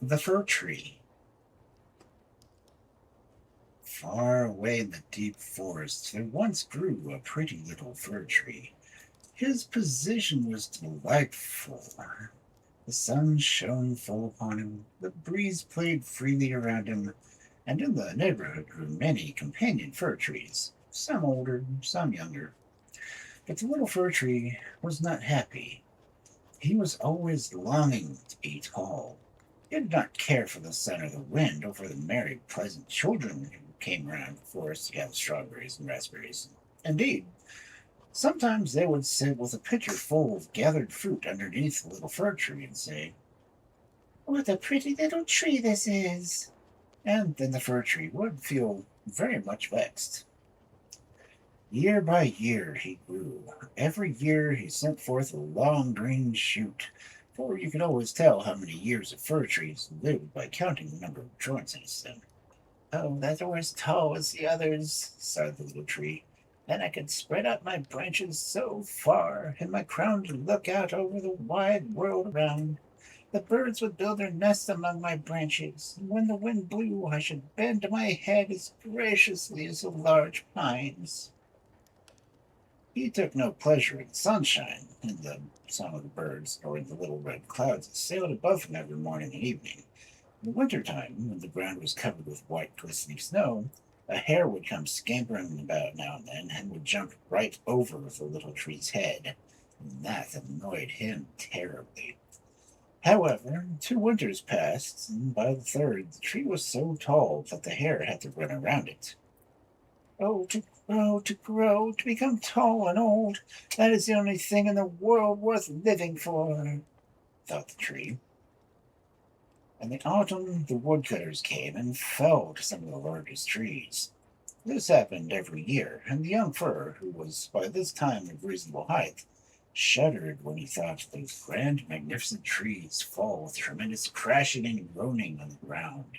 The Fir Tree. Far away in the deep forest, there once grew a pretty little fir tree. His position was delightful. The sun shone full upon him, the breeze played freely around him, and in the neighborhood grew many companion fir trees, some older, some younger. But the little fir tree was not happy. He was always longing to be tall. He did not care for the sun or the wind, or for the merry, pleasant children who came around the forest to gather strawberries and raspberries. Indeed, sometimes they would sit with a pitcher full of gathered fruit underneath the little fir tree and say, "What a pretty little tree this is!" And then the fir tree would feel very much vexed. Year by year he grew. Every year he sent forth a long green shoot, for you could always tell how many years a fir tree lived by counting the number of joints in its stem. "Oh, that were as tall as the others," sighed the little tree. "Then I could spread out my branches so far, and my crown to look out over the wide world around. The birds would build their nests among my branches, and when the wind blew, I should bend my head as graciously as the large pines." He took no pleasure in sunshine, in the song of the birds, nor in the little red clouds that sailed above him every morning and evening. In the winter time, when the ground was covered with white glistening snow, a hare would come scampering about now and then, and would jump right over the little tree's head, and that annoyed him terribly. However, 2 winters passed, and by the third the tree was so tall that the hare had to run around it. "Oh, to grow, to become tall and old, that is the only thing in the world worth living for," thought the tree. In the autumn, the woodcutters came and felled some of the largest trees. This happened every year, and the young fir, who was by this time of reasonable height, shuddered when he thought those grand, magnificent trees fall with tremendous crashing and groaning on the ground.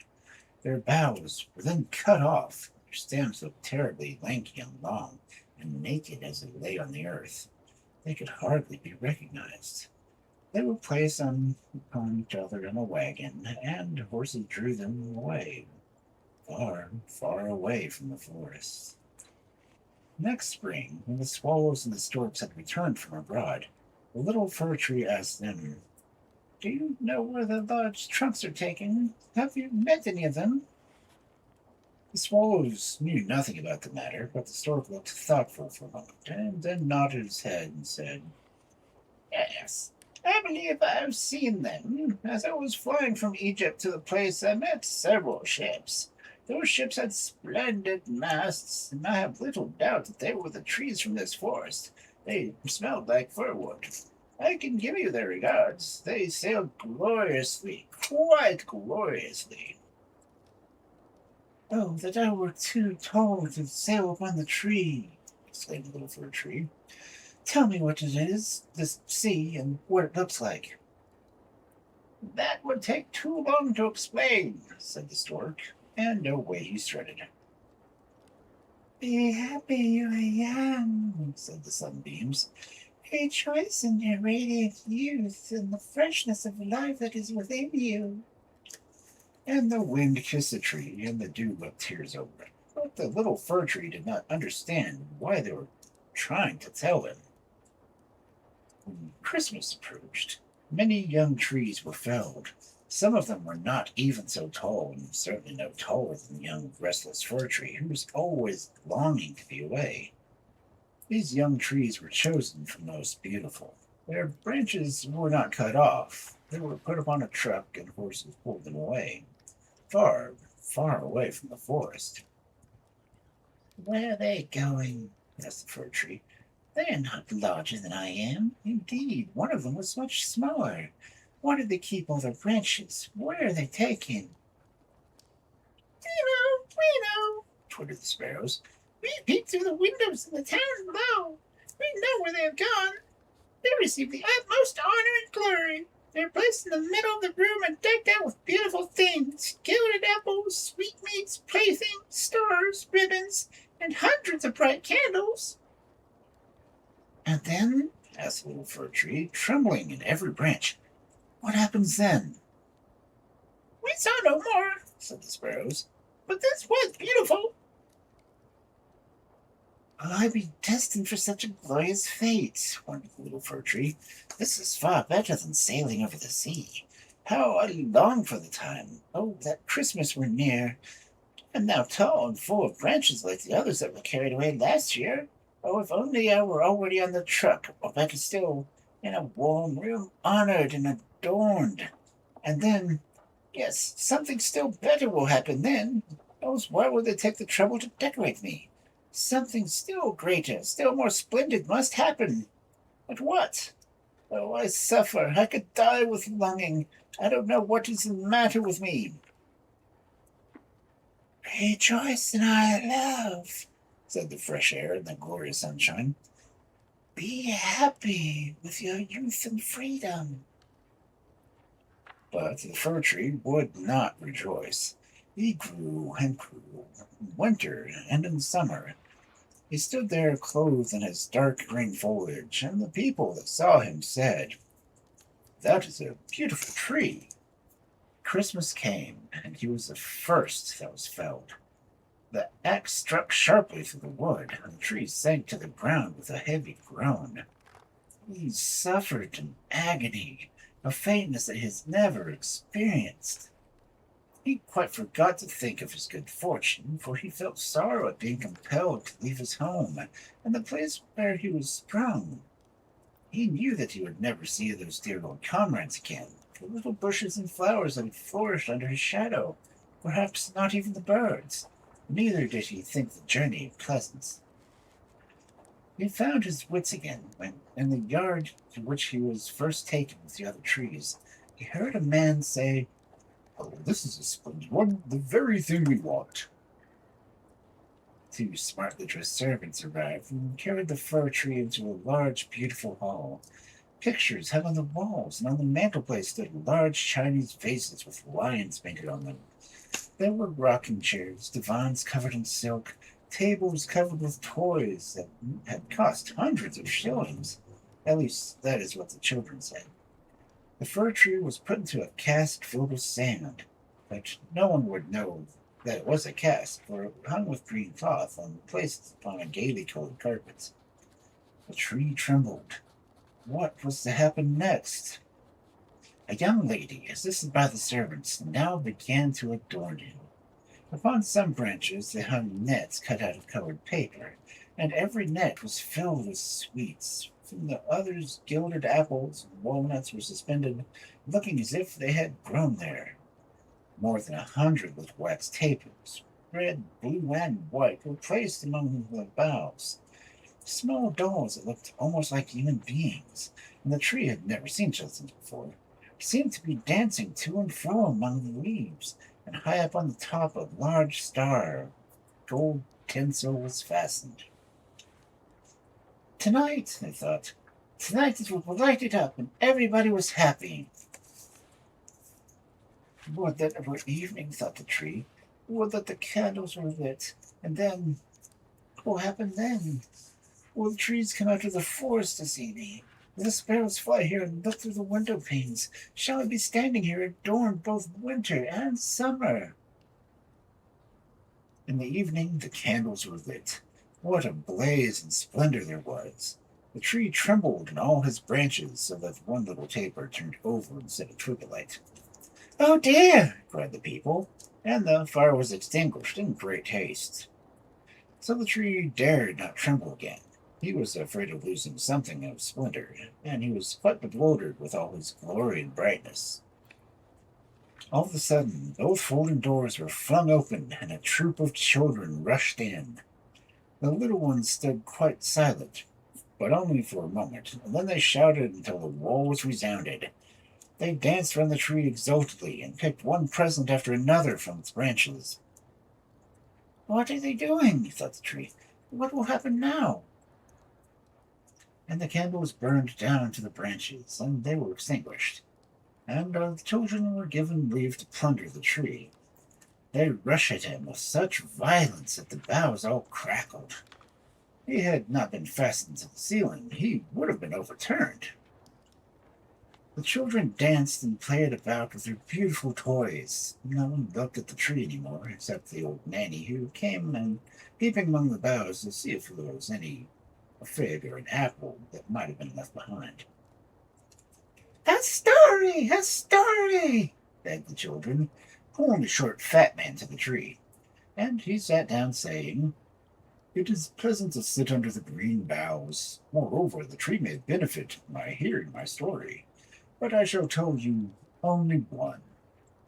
Their boughs were then cut off, their stems looked terribly lanky and long, and naked as they lay on the earth. They could hardly be recognized. They were placed upon each other in a wagon, and horses drew them away, far, far away from the forest. Next spring, when the swallows and the storks had returned from abroad, the little fir tree asked them, "Do you know where the large trunks are taken? Have you met any of them?" The swallows knew nothing about the matter, but the stork looked thoughtful for a moment, and then nodded his head and said, "Yes, I believe I have seen them. As I was flying from Egypt to the place, I met several ships. Those ships had splendid masts, and I have little doubt that they were the trees from this forest. They smelled like firwood. I can give you their regards. They sailed gloriously, quite gloriously." "Oh, that I were too tall to sail upon the tree!" exclaimed the little fir tree. "Tell me what it is, this sea, and what it looks like." "That would take too long to explain," said the stork, and away he strutted. "Be happy, you are young," said the sunbeams. "Rejoice in your radiant youth and the freshness of life that is within you." And the wind kissed the tree, and the dew wept tears over it. But the little fir tree did not understand why they were trying to tell him. When Christmas approached, many young trees were felled. Some of them were not even so tall, and certainly no taller than the young restless fir tree, who was always longing to be away. These young trees were chosen from the most beautiful. Their branches were not cut off. They were put upon a truck, and horses pulled them away, far, far away from the forest. "Where are they going?" asked the fir tree. "They are not larger than I am. Indeed, one of them was much smaller. Why did they keep all their branches? Where are they taken?" We know," twittered the sparrows. "We peeped through the windows in the town below. We know where they have gone. They receive the utmost honor and glory. They are placed in the middle of the room and decked out with beautiful things, gilded apples, sweetmeats, playthings, stars, ribbons, and hundreds of bright candles." "And then," asked the little fir tree, trembling in every branch, "what happens then?" "We saw no more," said the sparrows, "but this was beautiful." "Will I be destined for such a glorious fate?" wondered the little fir tree. "This is far better than sailing over the sea. How I long for the time! Oh, that Christmas were near! I'm now tall and full of branches like the others that were carried away last year. Oh, if only I were already on the truck, or better still, in a warm room, honored and adorned. And then, yes, something still better will happen then. Else why would they take the trouble to decorate me? Something still greater, still more splendid must happen. But what? Oh, I suffer. I could die with longing. I don't know what is the matter with me." "Rejoice in our love," said the fresh air and the glorious sunshine. "Be happy with your youth and freedom." But the fir tree would not rejoice. He grew and grew, in winter and in summer. He stood there clothed in his dark green foliage, and the people that saw him said, "That is a beautiful tree." Christmas came, and he was the first that was felled. The axe struck sharply through the wood, and the tree sank to the ground with a heavy groan. He suffered an agony, a faintness that he has never experienced. He quite forgot to think of his good fortune, for he felt sorrow at being compelled to leave his home and the place where he was sprung. He knew that he would never see those dear old comrades again, the little bushes and flowers that had flourished under his shadow, perhaps not even the birds. Neither did he think the journey pleasant. He found his wits again when, in the yard to which he was first taken with the other trees, he heard a man say, "Oh, this is a splendid one, the very thing we want." Two smartly dressed servants arrived and carried the fir tree into a large, beautiful hall. Pictures hung on the walls, and on the mantelpiece stood large Chinese vases with lions painted on them. There were rocking chairs, divans covered in silk, tables covered with toys that had cost hundreds of shillings. At least, that is what the children said. The fir tree was put into a cask filled with sand, but no one would know that it was a cask, for it hung with green cloth and placed upon a gaily colored carpet. The tree trembled. What was to happen next? A young lady, assisted by the servants, now began to adorn him. Upon some branches they hung nets cut out of colored paper, and every net was filled with sweets. From the others, gilded apples and walnuts were suspended, looking as if they had grown there. More than 100 little wax tapers, red, blue, and white, were placed among the boughs. Small dolls that looked almost like human beings, and the tree had never seen such things before, seemed to be dancing to and fro among the leaves, and high up on the top a large star, gold tinsel, was fastened. Tonight, they thought, tonight it will light it up, and everybody was happy. Would that it were evening, thought the tree. Would that the candles were lit, and then, what will happen then? Will the trees come out of the forest to see me? Will the sparrows fly here and look through the window panes? Shall I be standing here adorned both winter and summer? In the evening the candles were lit. What a blaze and splendor there was! The tree trembled in all his branches, so that one little taper turned over instead of twilight. "Oh dear!" cried the people, and the fire was extinguished in great haste. So the tree dared not tremble again. He was afraid of losing something of splendor, and he was quite bewildered with all his glory and brightness. All of a sudden, both folding doors were flung open, and a troop of children rushed in. The little ones stood quite silent, but only for a moment, and then they shouted until the walls resounded. They danced round the tree exultantly, and picked one present after another from its branches. "What are they doing?" thought the tree. "What will happen now?" And the candles burned down to the branches, and they were extinguished, and the children were given leave to plunder the tree. They rushed at him with such violence that the boughs all crackled. He had not been fastened to the ceiling, he would have been overturned. The children danced and played about with their beautiful toys. No one looked at the tree anymore, except the old nanny who came and peeping among the boughs to see if there was any a fig or an apple that might have been left behind. A story! A story! Begged the children, pulling the short, fat man to the tree. And he sat down, saying, "It is pleasant to sit under the green boughs. Moreover, the tree may benefit by hearing my story. But I shall tell you only one.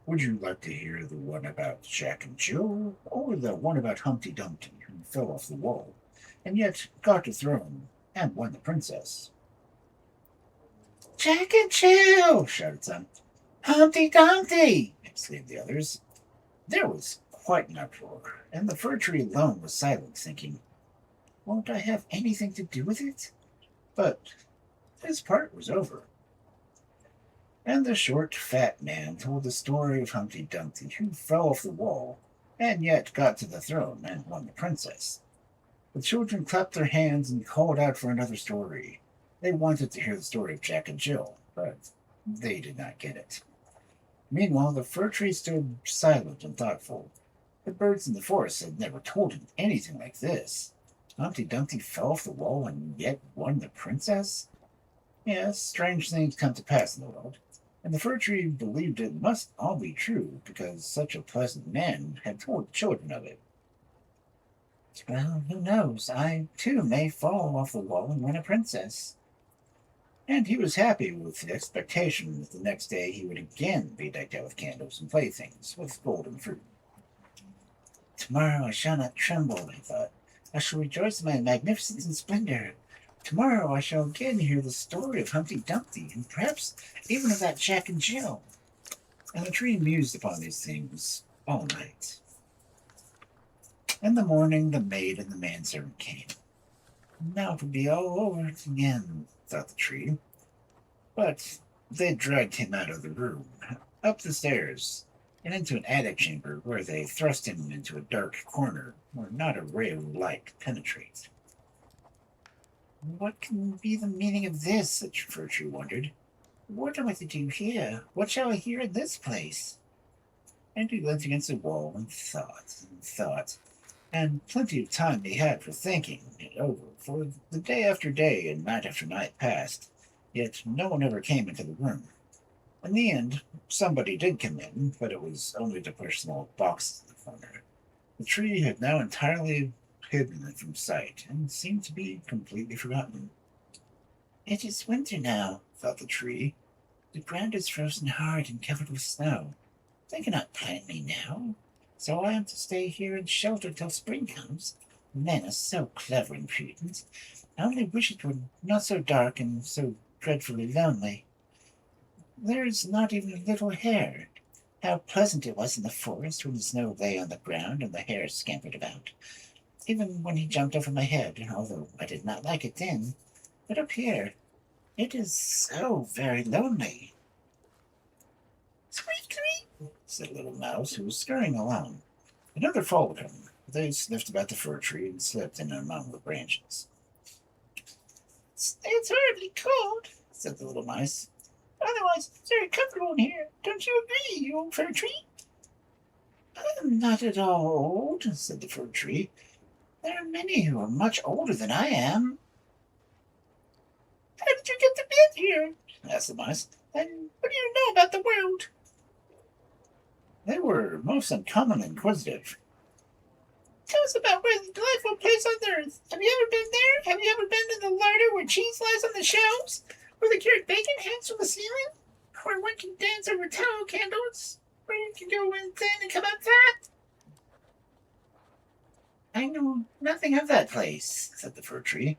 Would you like to hear the one about Jack and Jill, or the one about Humpty Dumpty, who fell off the wall, and yet got the throne and won the princess?" "Jack and Jill!" shouted some. "Humpty Dumpty!" exclaimed the others. There was quite an uproar, and the fir tree alone was silent, thinking, "Won't I have anything to do with it?" But his part was over. And the short, fat man told the story of Humpty Dumpty, who fell off the wall, and yet got to the throne and won the princess. The children clapped their hands and called out for another story. They wanted to hear the story of Jack and Jill, but they did not get it. Meanwhile, the fir tree stood silent and thoughtful. The birds in the forest had never told him anything like this. Humpty Dumpty fell off the wall and yet won the princess? Yes, strange things come to pass in the world, and the fir tree believed it must all be true because such a pleasant man had told the children of it. "Well, who knows? I, too, may fall off the wall and win a princess." And he was happy with the expectation that the next day he would again be decked out with candles and playthings, with golden fruit. "Tomorrow I shall not tremble," he thought. "I shall rejoice in my magnificence and splendor. Tomorrow I shall again hear the story of Humpty Dumpty, and perhaps even of that Jack and Jill." And the tree mused upon these things all night. In the morning the maid and the manservant came. Now it would be all over again, thought the tree. But they dragged him out of the room, up the stairs, and into an attic chamber where they thrust him into a dark corner where not a ray of light penetrates. "What can be the meaning of this?" the fir tree wondered. "What am I to do here? What shall I hear in this place?" And he leant against the wall and thought, and plenty of time he had for thinking it over, for the day after day and night after night passed, yet no one ever came into the room. In the end, somebody did come in, but it was only to push small boxes in the corner. The tree had now entirely hidden it from sight, and seemed to be completely forgotten. "It is winter now," thought the tree. "The ground is frozen hard and covered with snow. They cannot plant me now, so I am to stay here in shelter till spring comes. Men are so clever and prudent. I only wish it were not so dark and so dreadfully lonely. There is not even a little hare. How pleasant it was in the forest when the snow lay on the ground and the hare scampered about, even when he jumped over my head, although I did not like it then. But up here, it is so very lonely." "Squeak, squeak," said a little mouse who was scurrying along. Another followed him. They sniffed about the fir tree and slipped in among the branches. "It's horribly cold," said the little mice. "Otherwise, it's very comfortable in here. Don't you agree, you old fir tree?" "I'm not at all old," said the fir tree. "There are many who are much older than I am." "How did you get to be here?" asked the mice. "And what do you know about the world?" They were most uncommonly inquisitive. "Tell us about where the delightful place on earth. Have you ever been there? Have you ever been in the larder where cheese lies on the shelves? Where the cured bacon hangs from the ceiling? Where one can dance over tallow candles? Where you can go in thin and come out fat?" "I know nothing of that place," said the fir tree.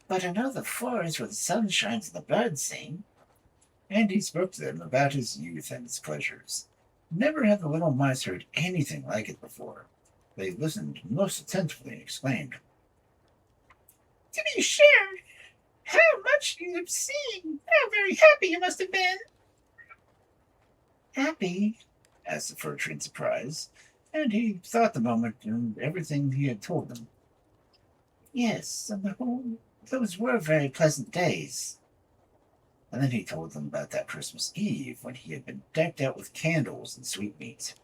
"But I know the forest where the sun shines and the birds sing." And he spoke to them about his youth and its pleasures. Never had the little mice heard anything like it before. They listened most attentively and exclaimed, "To be sure! How much you have seen! How very happy you must have been!" "Happy?" asked the fir tree in surprise, and he thought the moment and everything he had told them. "Yes, on the whole, those were very pleasant days." And then he told them about that Christmas Eve when he had been decked out with candles and sweetmeats.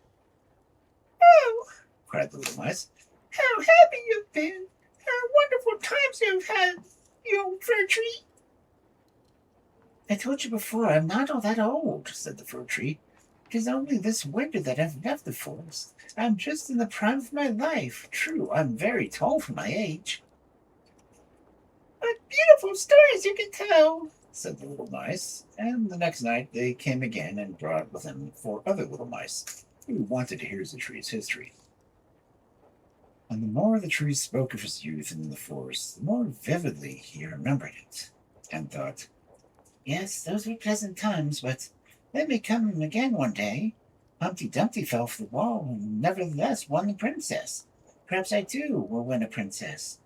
"Oh," cried the little mice, "how happy you've been! How wonderful times you've had, you old fir tree!" "I told you before, I'm not all that old," said the fir tree. "It is only this winter that I've left the forest. I'm just in the prime of my life. True, I'm very tall for my age." "What beautiful stories you can tell," said the little mice. And the next night they came again and brought with them 4 other little mice who wanted to hear the tree's history. And the more the tree spoke of his youth in the forest, the more vividly he remembered it, and thought, "Yes, those were pleasant times, but they may come again one day. Humpty Dumpty fell off the wall and nevertheless won the princess. Perhaps I too will win a princess."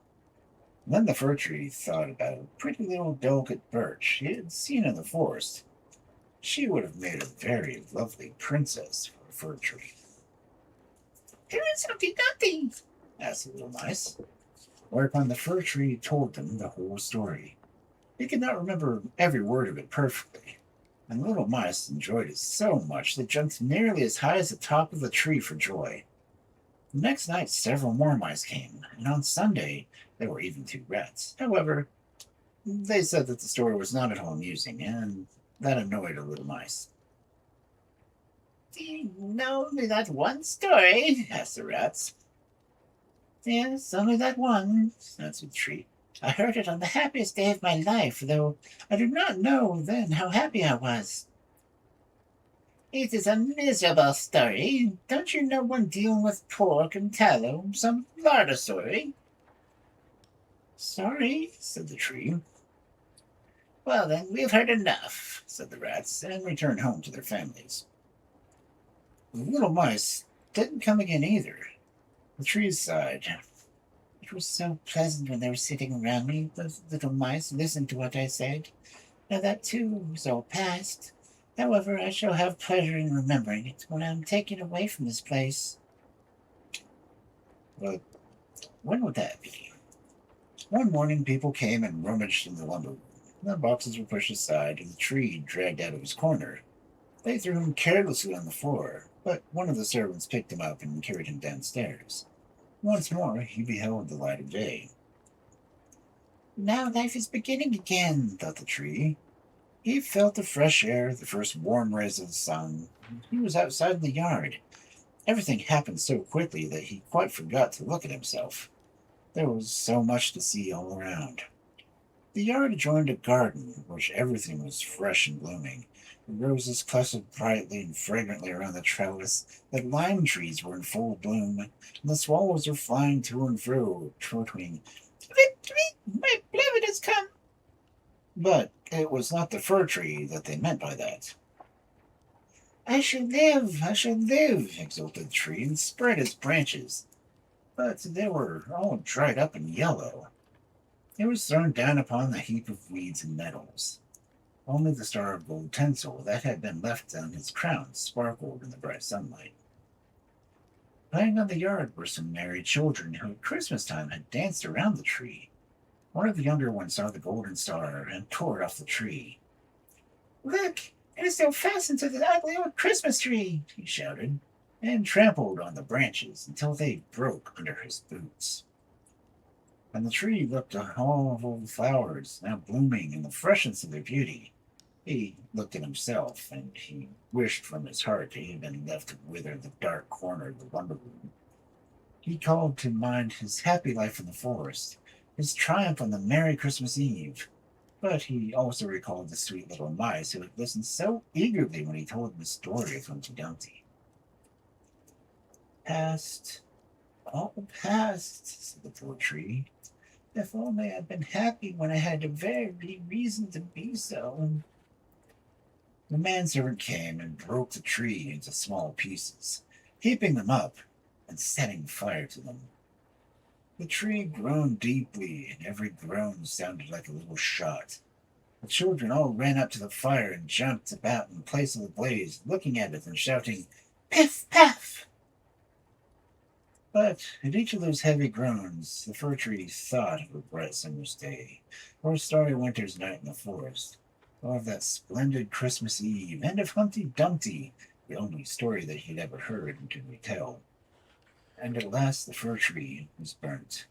And then the fir tree thought about a pretty little delicate birch he had seen in the forest. She would have made a very lovely princess for a fir tree. "Who is Humpty Dumpty?" asked the little mice. Whereupon the fir tree told them the whole story. He could not remember every word of it perfectly, and the little mice enjoyed it so much they jumped nearly as high as the top of the tree for joy. The next night several more mice came, and on Sunday there were even 2 rats. However, they said that the story was not at all amusing, and that annoyed the little mice. "Do you know only that one story?" asked the rats. "Yes, only that one," answered the tree. "I heard it on the happiest day of my life, though I did not know then how happy I was." "It is a miserable story. Don't you know one dealing with pork and tallow, some larder story?" "Sorry," said the tree. "Well, then, we've heard enough," said the rats, and returned home to their families. The little mice didn't come again either. The trees sighed. "It was so pleasant when they were sitting around me, those little mice listened to what I said. Now that too is all past. However, I shall have pleasure in remembering it when I am taken away from this place." But when would that be? One morning people came and rummaged in the lumber room. The boxes were pushed aside and the tree dragged out of his corner. They threw him carelessly on the floor, but one of the servants picked him up and carried him downstairs. Once more he beheld the light of day. "Now life is beginning again," thought the tree. He felt the fresh air, the first warm rays of the sun. He was outside in the yard. Everything happened so quickly that he quite forgot to look at himself. There was so much to see all around. The yard adjoined a garden in which everything was fresh and blooming. The roses clustered brightly and fragrantly around the trellis, the lime trees were in full bloom, and the swallows were flying to and fro, twittering, "Victory! My beloved has come!" But it was not the fir tree that they meant by that. "I shall live! I shall live!" exulted the tree, and spread its branches. But they were all dried up and yellow. It was thrown down upon the heap of weeds and nettles. Only the star of gold tinsel that had been left on his crown sparkled in the bright sunlight. Playing on the yard were some merry children who at Christmas time had danced around the tree. One of the younger ones saw the golden star and tore it off the tree. "Look, it is still fastened to the ugly old Christmas tree!" he shouted, and trampled on the branches until they broke under his boots. And the tree looked at all of the flowers now blooming in the freshness of their beauty. He looked at himself, and he wished from his heart he had been left to wither in the dark corner of the lumber room. He called to mind his happy life in the forest, his triumph on the merry Christmas Eve, but he also recalled the sweet little mice who had listened so eagerly when he told them the story of Humpty Dumpty. "Past, all past," said the poor tree. "If only I'd been happy when I had a very reason to be so." The manservant came and broke the tree into small pieces, heaping them up and setting fire to them. The tree groaned deeply, and every groan sounded like a little shot. The children all ran up to the fire and jumped about in place of the blaze, looking at it and shouting, "Piff, paff!" But at each of those heavy groans, the fir tree thought of a bright summer's day, or a starry winter's night in the forest. or of that splendid Christmas Eve, and of Humpty Dumpty, the only story that he'd ever heard and could retell. And at last the fir tree was burnt.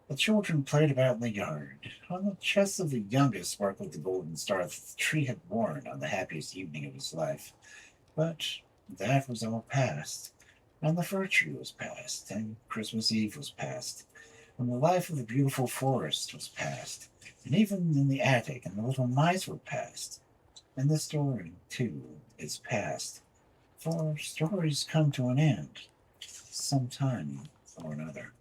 The children played about in the yard. On the chest of the youngest sparkled the golden star that the tree had worn on the happiest evening of his life. But that was all past, and the fir tree was past, and Christmas Eve was past, and the life of the beautiful forest was past, and even in the attic and the little mice were past. And the story, too, is past, for stories come to an end, sometime or another.